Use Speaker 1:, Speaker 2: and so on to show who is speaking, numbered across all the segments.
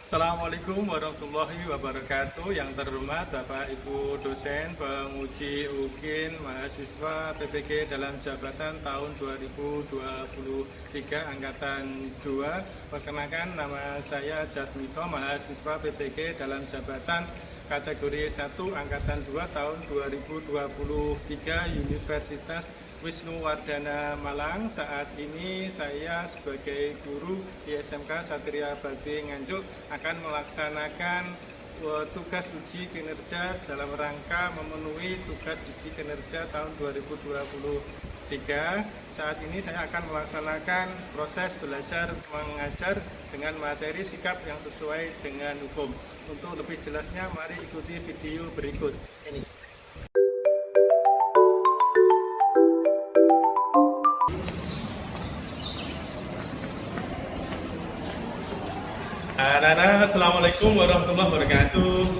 Speaker 1: Assalamualaikum warahmatullahi wabarakatuh. Yang terhormat Bapak Ibu dosen, penguji UKIN, mahasiswa PPG dalam jabatan tahun 2023 angkatan 2. Perkenalkan, nama saya Jatmito, mahasiswa PPG dalam jabatan kategori 1 angkatan 2 tahun 2023 Universitas Wisnuwardana Malang. Saat ini saya sebagai guru di SMK Satria Bakti Nganjuk akan melaksanakan tugas uji kinerja dalam rangka memenuhi tugas uji kinerja tahun 2023. Saat ini saya akan melaksanakan proses belajar mengajar dengan materi sikap yang sesuai dengan hukum. Untuk lebih jelasnya, mari ikuti video berikut ini. Anak-anak, Assalamualaikum warahmatullahi wabarakatuh.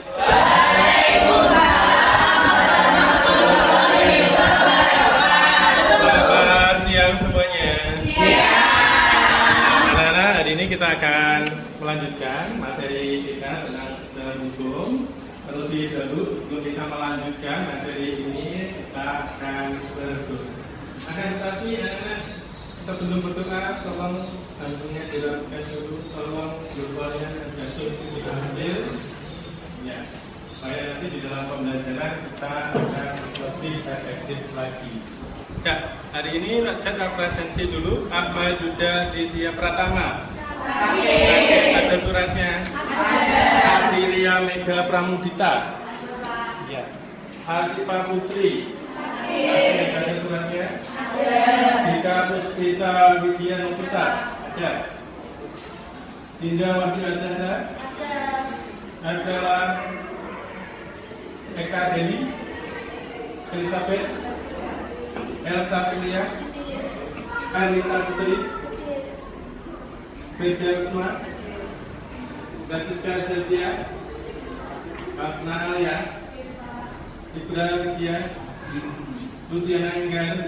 Speaker 1: Selamat siang semuanya. Anak-anak, hari ini kita akan melanjutkan materi kita tentang sejarah hukum. Terlebih dahulu, sebelum kita melanjutkan materi ini, kita akan berdoa. Akan tetapi, anak-anak, sebelum berdoa, tolong tentunya dilakukan dulu, tolong berdoanya dan jatuh kita ambil, ya, supaya nanti di dalam pembelajaran kita akan lebih efektif lagi. Ya, hari ini saya presensi dulu. Apa Yuda Ditya Pratama? Ada suratnya? Aprilia Mega Pramudita? Ya. Hasifa Putri? Ada suratnya? Dika Puspita Widya Novita? Ada. Dinda Wahdi Azhara? Adalah Eka Deni? Elizabeth? Elsa Filia? Anita Putri? Beda Usma? Basiska Zelsia? Afna Alia? Ibrahim Widya? Luciana Enggar?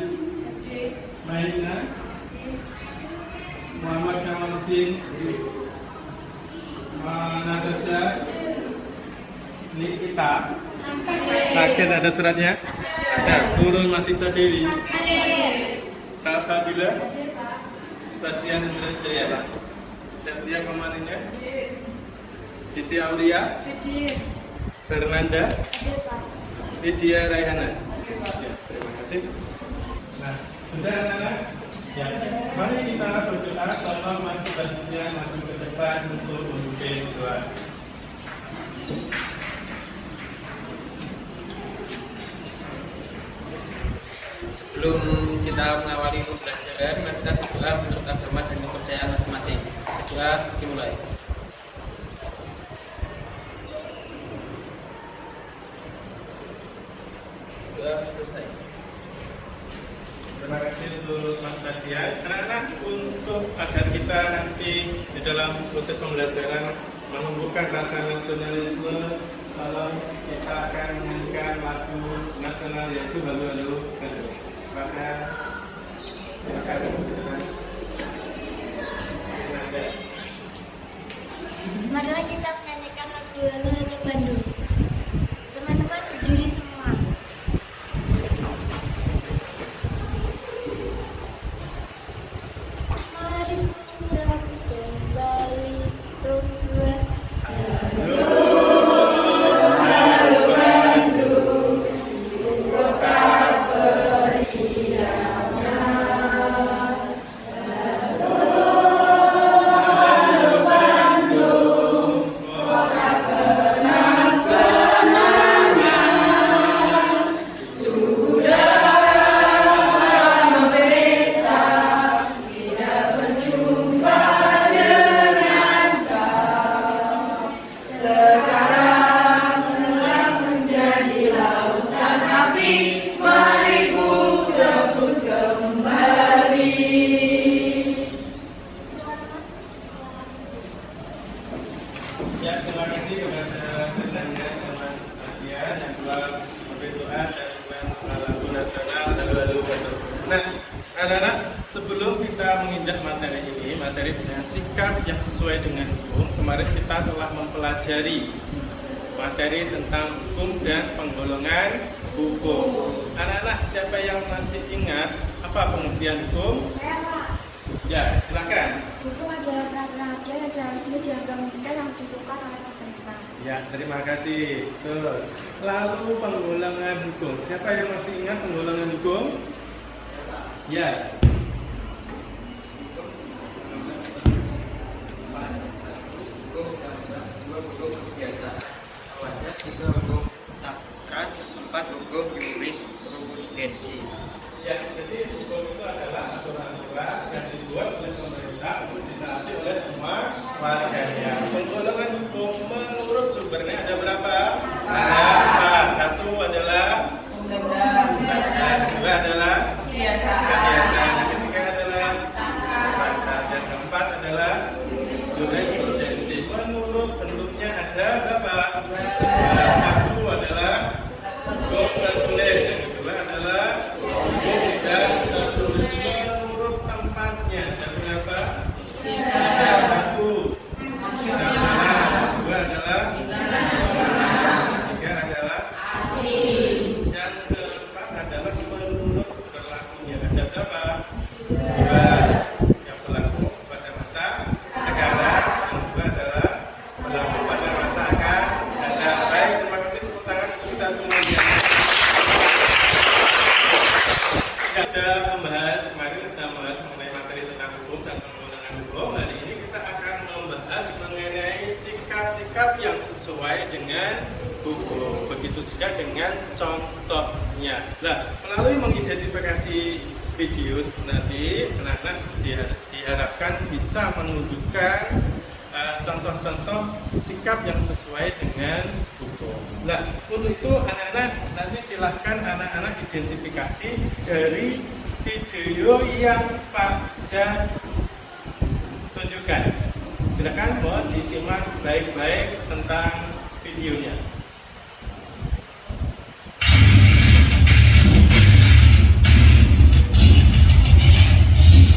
Speaker 1: Maina? Muhammad Kamaluddin? Natasha? Nikita? Kaget ada suratnya? Ada. Nurul Masita Dewi? Salsabila? Sebastian Hendra Jaya? Setia Komarinya? Siti Aulia? Fernanda? Lydia Raihana? Ya, terima kasih. Nah, sudah anak-anak? Ya, mari kita berdoa. Tolong masing-masingnya maju ke depan untuk memimpin doa.
Speaker 2: Sebelum kita mengawali pembelajaran, mari kita berdoa menurut agama dan kepercayaan masing-masing. Doa dimulai. Doa selesai.
Speaker 1: Terima kasih untuk Mas Bastian. Anak-anak, untuk agar kita nanti di dalam proses pembelajaran menumbuhkan rasa nasionalisme, kalau kita akan menyanyikan lagu nasional yaitu Halo Halo Bandung. Maka silakan.
Speaker 3: Marilah kita menyanyikan lagu Halo Halo Bandung. Teman-teman berdiri semua. Mari rapi kembali tumbuh.
Speaker 1: Ya, terima kasih kepada Fernanda dan Mas Bastian yang telah berdoa dan lagu nasional Halo Halo Bandung. Nah, anak-anak, sebelum kita menginjak materi ini, materi dengan sikap yang sesuai dengan hukum. Kemarin kita telah mempelajari materi tentang hukum dan penggolongan hukum. Anak-anak, siapa yang masih ingat apa pengertian hukum?
Speaker 3: Saya Pak.
Speaker 1: Ya, silakan.
Speaker 3: Hukum adalah peraturan ada yang seharusnya dianggap undang yang ditentukan oleh pemerintah.
Speaker 1: Ya, terima kasih. Betul. Lalu penggolongan hukum. Siapa yang masih ingat penggolongan hukum? Ya.
Speaker 2: Hukum biasa. Awalnya 3 hukum takran, 4 hukum yuris jurisprudensi.
Speaker 1: Ya, jadi hukum itu adalah aturan-aturan yang dibuat oleh pemerintah untuk ditaati oleh semua warganya. Penggolongan hukum menurut sumbernya ada berapa? Ada 4. Satu adalah undang-undang, kedua adalah kebiasaan, yang ketiga adalah takran, dan keempat adalah jurisprudensi. Menurut bentuknya ada berapa? Satu adalah hukum tertulis, yang kedua adalah hukum tidak tertulis. Menurut tempatnya ada berapa? Satu nasional, dua adalah tiga adalah yang keempat adalah menurut berlakunya. Ada berapa? Dua yang berlaku pada masa sekarang, yang dua adalah berlaku pada masa akan datang. Baik, terima kasih tepuk tangan untuk kita semuanya. Kita membahas, kemarin kita membahas mengenai materi tentang hukum dan penggolongan hukum. Hari ini kita akan membahas mengenai sikap-sikap yang sesuai dengan hukum. Begitu juga dengan contohnya. Nah, melalui mengidentifikasi video nanti, anak-anak diharapkan bisa menunjukkan contoh-contoh sikap yang sesuai dengan hukum. Nah, untuk itu anak-anak nanti silahkan anak-anak identifikasi dari video yang Pak Jan tunjukkan. Silakan mohon disimak baik-baik tentang videonya.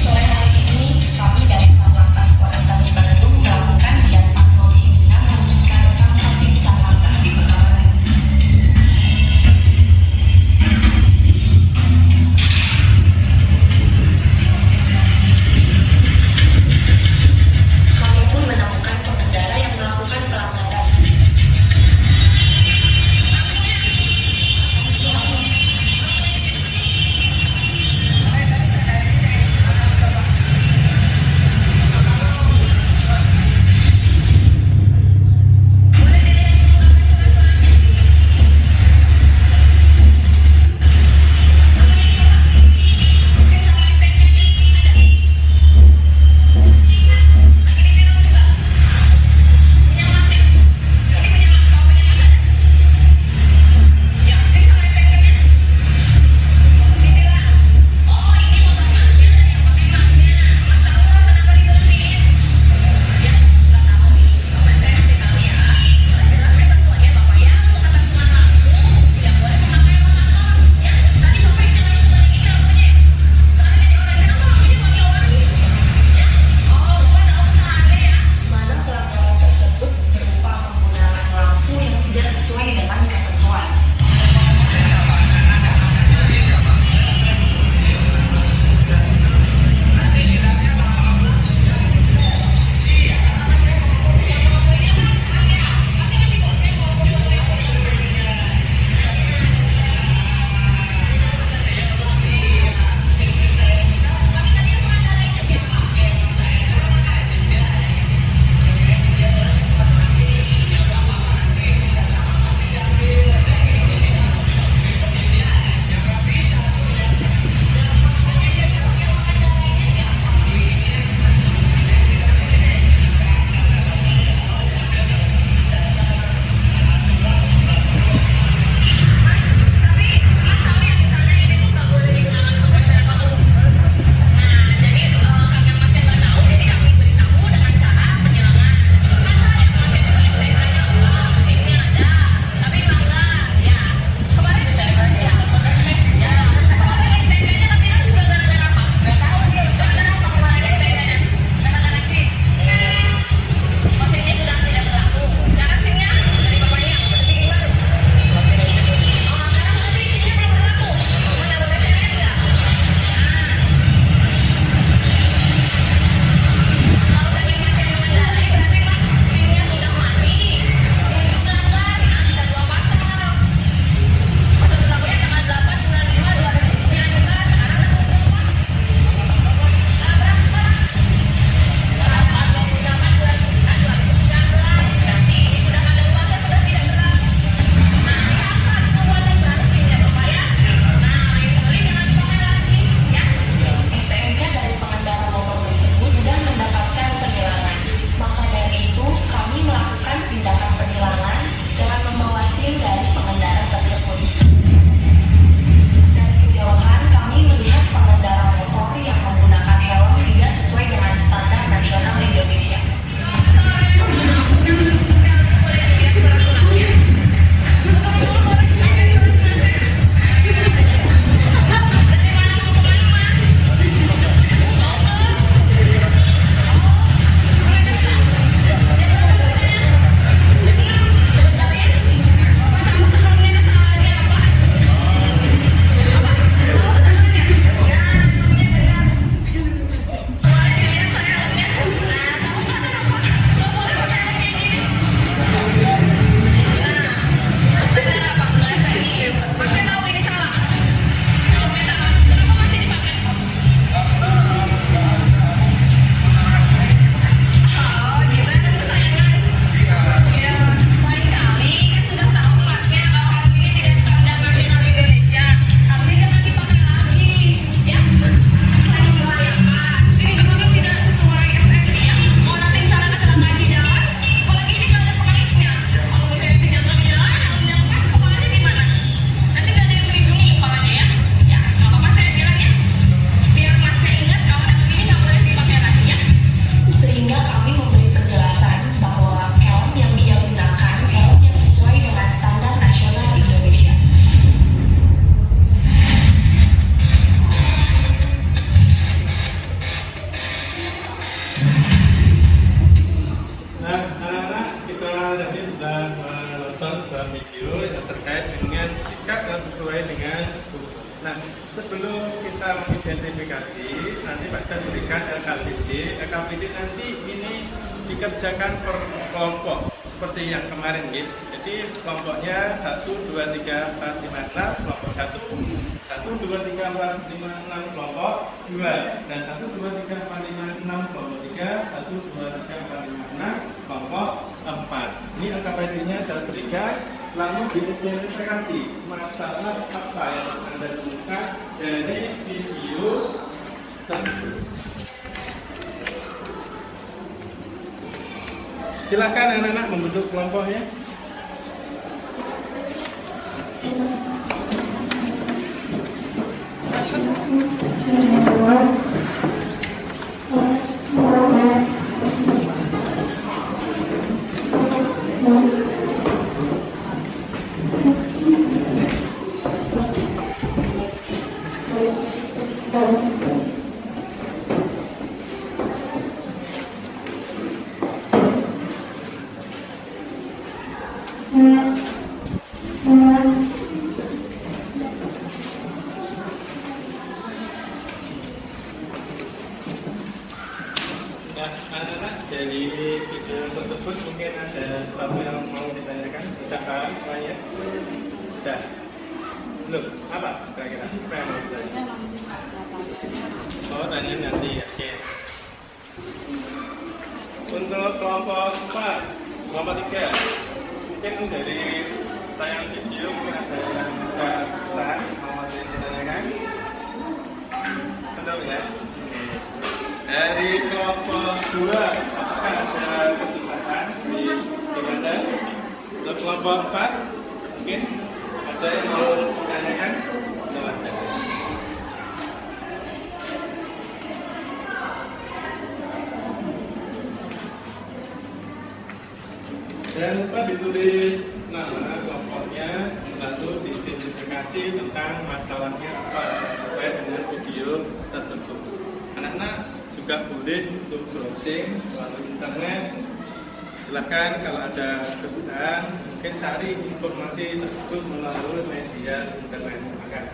Speaker 4: Sore hari ini, kami dari Satlantas Polrestabes Bandung melakukan giat patroli dengan mewujudkan rekam samping Satlantas di Pekalongan. Kami pun menemukan pengendara yang melakukan pelanggaran.
Speaker 1: lengkap dan sesuai dengan buku. Nah, sebelum kita mengidentifikasi, nanti Pak Jan berikan LKPD. LKPD nanti ini dikerjakan per kelompok seperti yang kemarin, gitu. Jadi kelompoknya 1, 2, 3, 4, 5, 6, kelompok 1, 1, 2, 3, 4, 5, 6, kelompok 2, dan 1, 2, 3, 4, 5, 6, kelompok 3, 1, 2, 3, 4, 5, 6, kelompok 4. Ini LKPD-nya saya berikan, lalu diidentifikasi masalah apa yang Anda temukan dari video tersebut. Silakan anak-anak membentuk kelompoknya. Nah, anak-anak dari video tersebut mungkin ada sesuatu yang mau ditanyakan. Sudah paham semuanya? Sudah? Belum? Apa kira-kira? Apa yang mau ditanya? Oh, tanya nanti. Oke. Untuk kelompok 4, kelompok 3, mungkin dari tayangan video mungkin ada yang agak susah mau ditanyakan. Betul ya? Oke. Dari kelompok 2, apakah ada kesusahan di Anda? Untuk kelompok 4, mungkin ada yang mau ditanyakan? Silahkan. Jangan lupa ditulis nama kelompoknya, lalu diidentifikasi tentang masalahnya apa sesuai dengan video tersebut. Anak-anak juga boleh untuk browsing melalui internet. Silakan kalau ada kesusahan mungkin cari informasi tersebut melalui media internet. Silakan.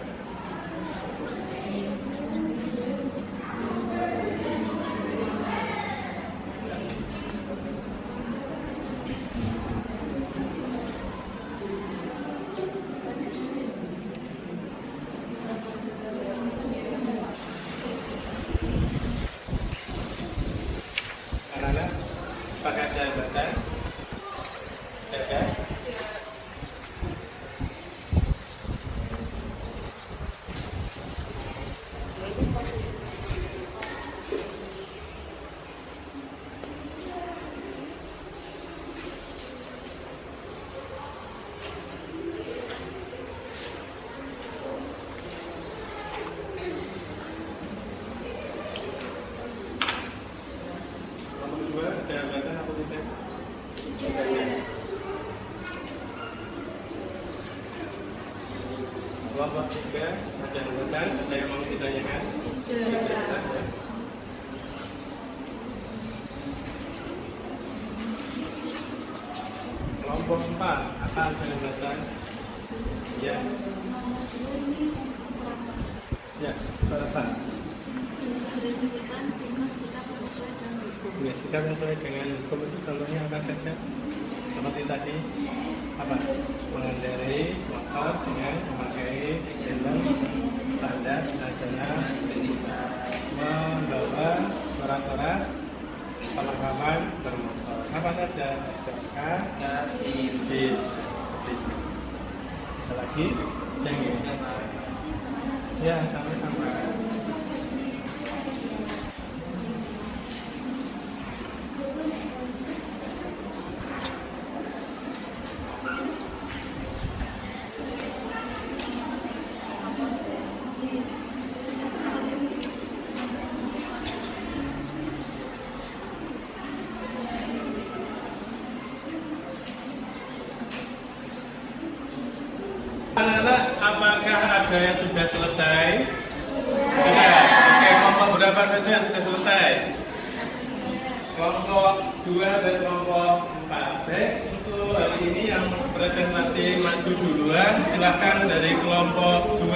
Speaker 1: Anak-anak pakai jabatan, ya. Nomor 2 ada jabatan apa tidak? Kelompok 3 ada jabatan, ada yang mau ditanyakan? Tidak. Kelompok 4, apa jabatan? Ya. Ya, apa?
Speaker 3: Diskriminasikan sikap sesuai dengan hukum.
Speaker 1: Ya, sikap sesuai dengan hukum itu contohnya apa saja? Seperti tadi, apa? Mengendarai motor dengan memakai helm standar nasional, membawa surat-surat perlengkapan bermotor. Apa saja? STNK, SIM. Bisa lagi? Jangan. Ya, sama-sama. Anak-anak, apakah ada yang sudah selesai? Sudah. Oke, kelompok berapa saja yang sudah selesai? Kelompok 2 dan kelompok 4. Baik, untuk hari ini yang presentasi maju duluan, silakan dari kelompok 2.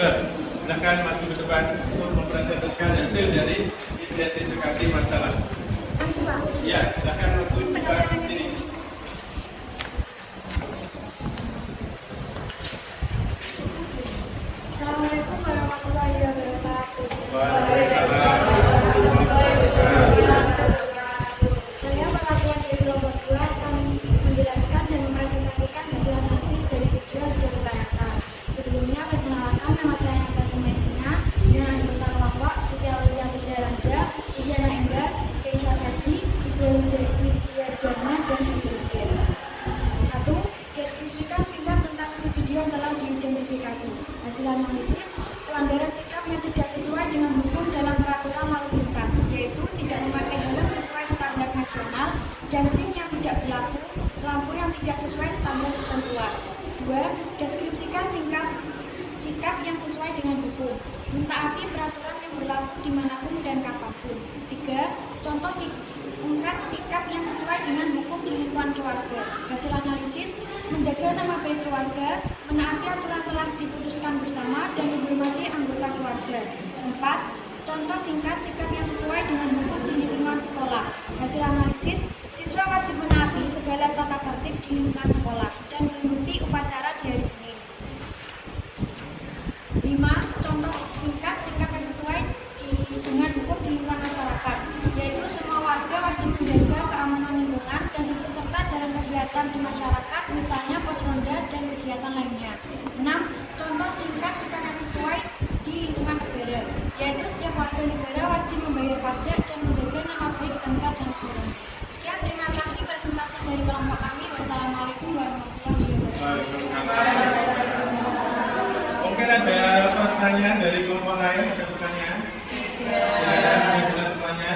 Speaker 1: Silakan maju ke depan untuk mempresentasikan hasil dari identifikasi masalah. Ya, silakan maju ke depan sini.
Speaker 3: Assalamualaikum warahmatullahi wabarakatuh. Saya perwakilan dari kelompok 2 akan menjelaskan dan mempresentasikan hasil analisis dari video yang sudah ditayangkan. Sebelumnya, perkenalkan, nama saya Natasha Medina dengan anggota kelompok Sutiawati Daraja, Isyana Enggar, Keisha Ferdi, Ibrahim Widyardana, dan Hadi Zakir. 1. Deskripsikan singkat tentang si video yang telah diidentifikasi. Hasil analisis pelanggaran sikap yang tidak sesuai dengan hukum dalam peraturan lalu lintas, yaitu tidak memakai helm sesuai standar nasional dan SIM yang tidak berlaku, lampu yang tidak sesuai standar ketentuan. 2. Deskripsikan sikap yang sesuai dengan hukum, mentaati peraturan yang berlaku dimanapun dan kapanpun. 3. Contoh sikap yang sesuai dengan hukum di lingkungan keluarga. Hasil analisis menjaga nama baik keluarga, menaati aturan telah diputuskan bersama, dan menghormati anggota keluarga. 4. Contoh singkat sikap yang sesuai dengan hukum di lingkungan sekolah. Hasil analisis, siswa wajib menaati segala tata tertib di lingkungan sekolah dan mengikuti upacara di hari Senin. 5. Contoh singkat sikap yang sesuai dengan hukum di lingkungan masyarakat, yaitu semua warga wajib menjaga keamanan lingkungan dan ikut serta dalam kegiatan di masyarakat, misalnya pos ronda dan kegiatan lainnya. 6. Contoh singkat sikap yang sesuai di lingkungan negara, yaitu setiap warga negara wajib membayar pajak dan menjaga nama baik bangsa dan negara. Sekian, terima kasih presentasi dari kelompok kami. Wassalamualaikum warahmatullahi wabarakatuh.
Speaker 1: Mungkin ada pertanyaan dari kelompok lain, ada pertanyaan? Sudah jelas semuanya?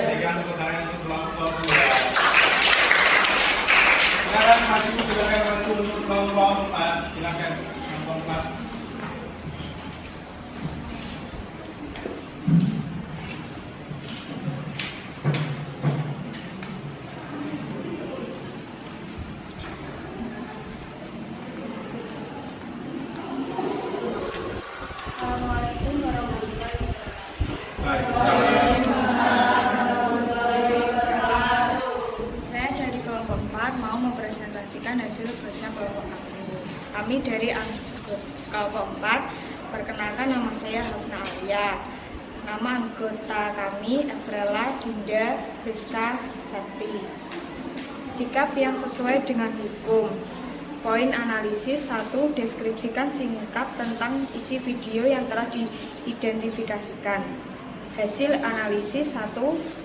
Speaker 1: Berikan pertanyaan untuk kelompok 2. Sekarang silakan maju untuk kelompok 4. Silakan kelompok 4.
Speaker 3: Assalamualaikum warahmatullahi wabarakatuh. Saya dari kelompok 4 mau mempresentasikan hasil kerja kelompok kami. Kami dari kelompok 4, perkenalkan, nama saya Hafna Alia. Nama anggota kami Evrela Dinda Friska Sakti. Sikap yang sesuai dengan hukum. Poin analisis 1. Deskripsikan singkat tentang isi video yang telah diidentifikasikan. Hasil analisis 1.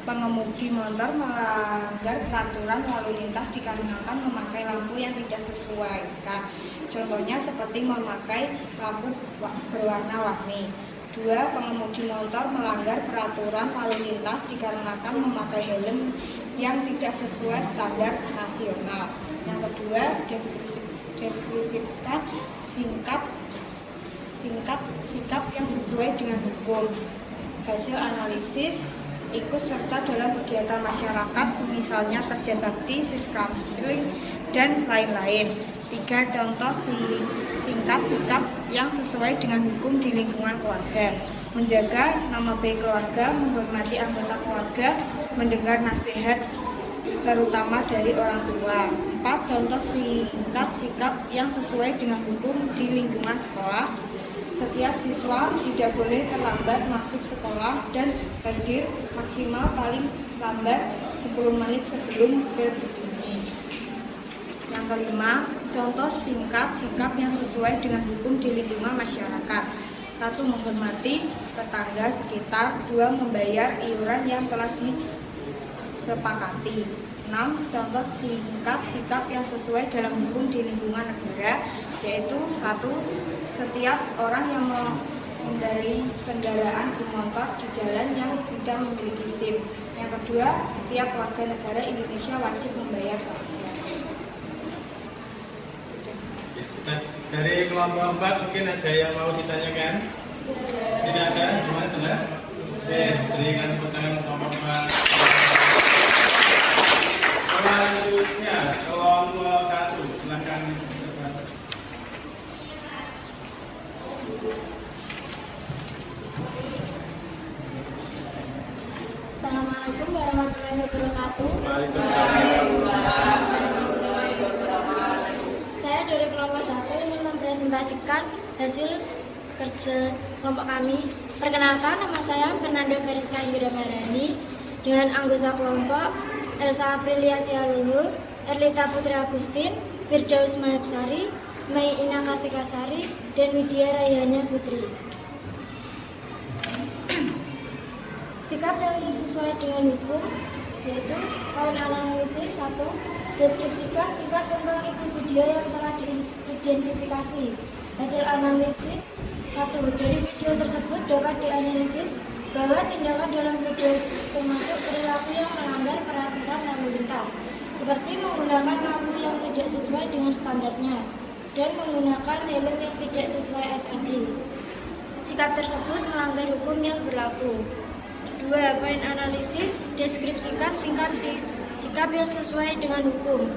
Speaker 3: Pengemudi motor melanggar peraturan lalu lintas dikarenakan memakai lampu yang tidak sesuai. Contohnya seperti memakai lampu berwarna-warni. 2. Pengemudi motor melanggar peraturan lalu lintas dikarenakan memakai helm yang tidak sesuai standar nasional. Yang kedua, deskripsikan singkat sikap yang sesuai dengan hukum. Hasil analisis, ikut serta dalam kegiatan masyarakat, misalnya kerja bakti, siskampling, dan lain-lain. 3. Contoh singkat sikap yang sesuai dengan hukum di lingkungan keluarga. Menjaga nama baik keluarga, menghormati anggota keluarga, mendengar nasihat terutama dari orang tua. 4. Contoh singkat sikap yang sesuai dengan hukum di lingkungan sekolah. Setiap siswa tidak boleh terlambat masuk sekolah dan hadir maksimal paling lambat 10 menit sebelum berbunyi. Yang kelima, contoh singkat sikap yang sesuai dengan hukum di lingkungan masyarakat. 1. Menghormati tetangga sekitar. 2. Membayar iuran yang telah disepakati. 6. Contoh singkat sikap yang sesuai dalam hukum di lingkungan negara, yaitu 1. Setiap orang yang mengendarai kendaraan bermotor di jalan yang tidak memiliki SIM. Yang kedua, setiap warga negara Indonesia wajib membayar pajak.
Speaker 1: Nah, dari kelompok 4 mungkin ada yang mau ditanyakan? Tidak ada? Semua jelas? Oke, berikan pertanyaan kelompok 4. Selanjutnya kelompok
Speaker 3: Assalamualaikum warahmatullahi wabarakatuh.
Speaker 1: Waalaikumsalam.
Speaker 3: Saya dari kelompok 1 ingin mempresentasikan hasil kerja kelompok kami. Perkenalkan, nama saya Fernando Veriska Indira Marani dengan anggota kelompok Elsa Aprilia Sialuhur, Erlita Putri Agustin, Firdaus Mahabsari, Mai Ina Kartikasari, dan Widya Raihana Putri. Sikap yang sesuai dengan hukum yaitu poin analisis 1. Deskripsikan singkat tentang isi video yang telah diidentifikasi. Hasil analisis 1. Dari video tersebut dapat dianalisis bahwa tindakan dalam video termasuk perilaku yang melanggar peraturan lalu lintas, seperti menggunakan lampu yang tidak sesuai dengan standarnya dan menggunakan helm yang tidak sesuai SNI. Sikap tersebut melanggar hukum yang berlaku. 2. Poin analisis, deskripsikan singkat sikap yang sesuai dengan hukum.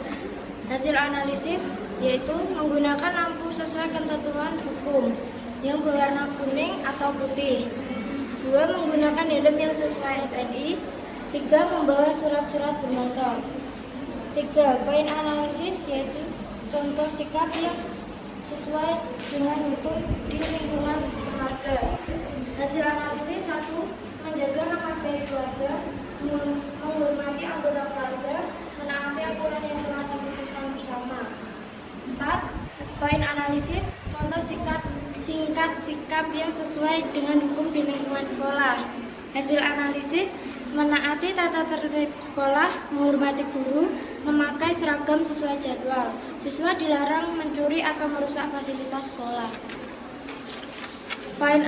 Speaker 3: Hasil analisis yaitu menggunakan lampu sesuai ketentuan hukum yang berwarna kuning atau putih. 2. Menggunakan helm yang sesuai SNI. 3. Membawa surat-surat bermotor. 3. Poin analisis yaitu contoh sikap yang sesuai dengan hukum di lingkungan keluarga. Hasil analisis 1. Menjaga nama baik keluarga, menghormati anggota keluarga, menaati aturan yang telah diputuskan bersama. 4. Poin analisis contoh singkat sikap yang sesuai dengan hukum di lingkungan sekolah. Hasil analisis menaati tata tertib sekolah, menghormati guru, memakai seragam sesuai jadwal. Siswa dilarang mencuri atau merusak fasilitas sekolah. Poin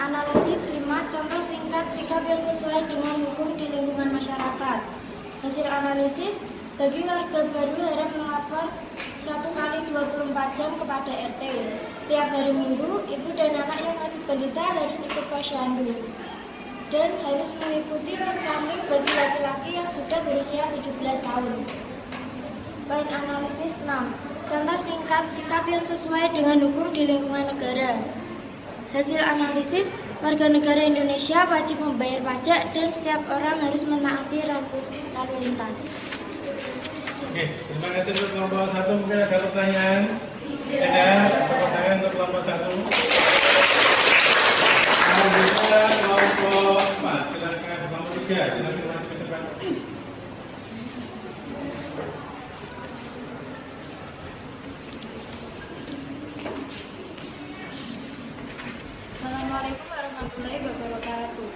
Speaker 3: analisis 5. Contoh singkat sikap yang sesuai dengan hukum di lingkungan masyarakat. Hasil analisis, bagi warga baru harus melapor 1 kali 24 jam kepada RT. Setiap hari Minggu, ibu dan anak yang masih balita harus ikut posyandu dan harus mengikuti siskamling bagi laki-laki yang sudah berusia 17 tahun. Poin analisis 6. Contoh singkat sikap yang sesuai dengan hukum di lingkungan negara. Hasil analisis, warga negara Indonesia wajib membayar pajak dan setiap orang harus menaati lalu lintas.
Speaker 1: Oke, terima kasih untuk kelompok 1. Mungkin ada pertanyaan? Ada pertanyaan untuk kelompok 1? Selanjutnya kelompok 4. Silakan kelompok 3. Silakan maju ke depan.
Speaker 3: Assalamualaikum warahmatullahi wabarakatuh.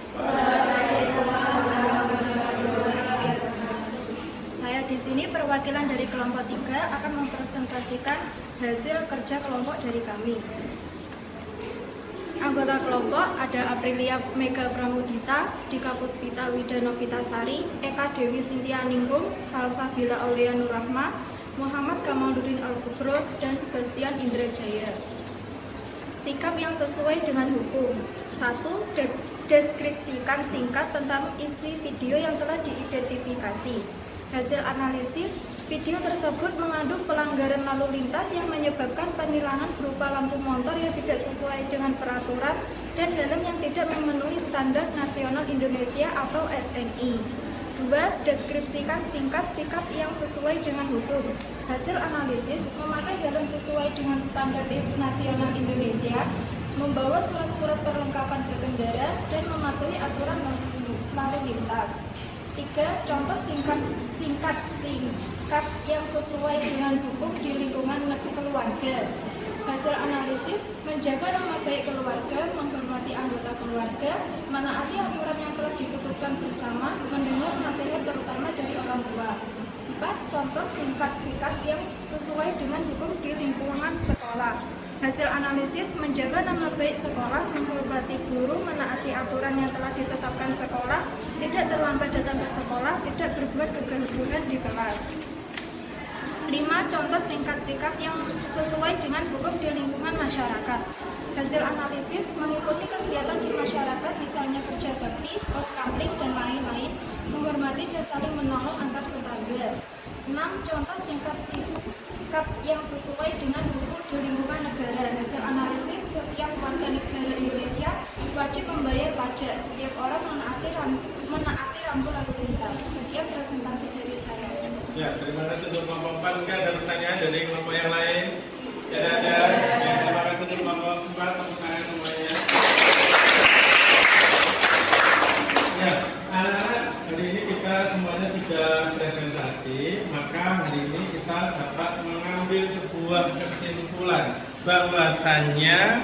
Speaker 3: Saya di sini perwakilan dari kelompok 3 akan mempresentasikan hasil kerja kelompok dari kami. Anggota kelompok ada Aprilia Mega Pramudita, Dika Puspita Wida Novitasari, Eka Dewi Sintia Ningrum, Salsabila Aulia Nurrahma, Muhammad Kamaluddin Al-Kubro, dan Sebastian Indrajaya. Sikap yang sesuai dengan hukum. 1. Deskripsikan singkat tentang isi video yang telah diidentifikasi. Hasil analisis, video tersebut mengandung pelanggaran lalu lintas yang menyebabkan penilangan berupa lampu motor yang tidak sesuai dengan peraturan dan helm yang tidak memenuhi standar nasional Indonesia atau SNI. 2. Deskripsikan singkat sikap yang sesuai dengan hukum. Hasil analisis, memakai helm sesuai dengan standar nasional Indonesia, membawa surat-surat perlengkapan berkendara, dan mematuhi aturan lalu lintas. 3. Contoh singkat yang sesuai dengan hukum di lingkungan keluarga. Hasil analisis, menjaga nama baik keluarga, menghormati anggota keluarga, menaati aturan yang telah diputuskan bersama, mendengar nasihat terutama dari orang tua. 4. Contoh singkat sikap yang sesuai dengan hukum di lingkungan sekolah. Hasil analisis, menjaga nama baik sekolah, menghormati guru, menaati aturan yang telah ditetapkan sekolah, tidak terlambat datang ke sekolah, tidak berbuat kegaduhan di kelas. 5. Contoh singkat sikap yang sesuai dengan hukum di lingkungan masyarakat. Hasil analisis, mengikuti kegiatan di masyarakat, misalnya kerja bakti, poskamling, dan lain-lain, menghormati dan saling menolong antar tetangga. 6. Contoh singkat sikap yang sesuai dengan hukum di lingkungan negara. Hasil analisis, setiap warga negara Indonesia wajib membayar pajak. Setiap orang menaati lampu lalu lintas. Sekian presentasi dari saya.
Speaker 1: Ya, terima kasih untuk kelompok 4. Mungkin ada pertanyaan dari kelompok yang lain? Tidak ada. Ya, terima kasih untuk kelompok 4. Tepuk tangan semuanya. Ya, anak-anak, hari ini kita semuanya sudah presentasi. Maka hari ini kita dapat mengambil sebuah kesimpulan bahwasannya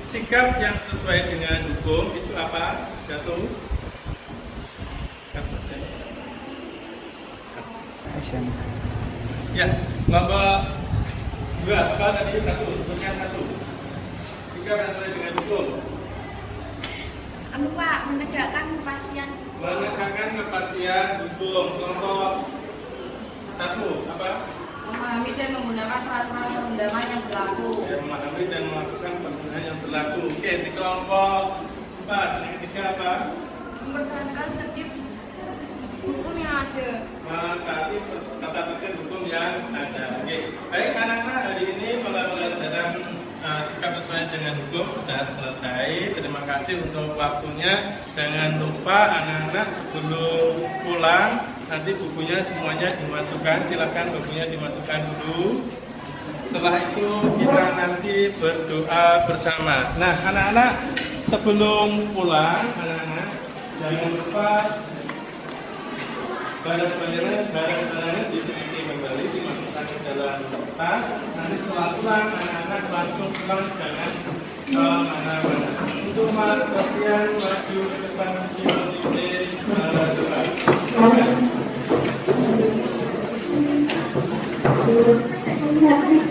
Speaker 1: sikap yang sesuai dengan hukum itu apa? Jatuh. Ya, kelompok 2 apa tadi? 1, sebutkan 1. Sikap yang sesuai dengan hukum.
Speaker 3: Pak, menegakkan kepastian.
Speaker 1: Menegakkan kepastian hukum. Kelompok 1 apa?
Speaker 5: Memahami dan menggunakan peraturan perundangan yang berlaku.
Speaker 1: Ya, memahami dan melakukan penggunaan yang berlaku. Oke, di kelompok 4 yang ketiga apa?
Speaker 5: Mempertahankan tertib hukum yang ada.
Speaker 1: Mentaati tata tertib hukum yang ada. Oke, baik anak-anak, hari ini pelajaran sikap sesuai dengan hukum sudah selesai. Terima kasih untuk waktunya. Jangan lupa anak-anak sebelum pulang nanti bukunya semuanya dimasukkan. Silakan bukunya dimasukkan dulu. Setelah itu kita nanti berdoa bersama. Nah, anak-anak sebelum pulang, anak-anak jangan lupa barang-barangnya diteliti kembali, dimasukkan ke dalam tas. Nanti setelah pulang, anak-anak langsung pulang, jangan kemana-mana. Untuk Mas Sofian maju ke depan doa.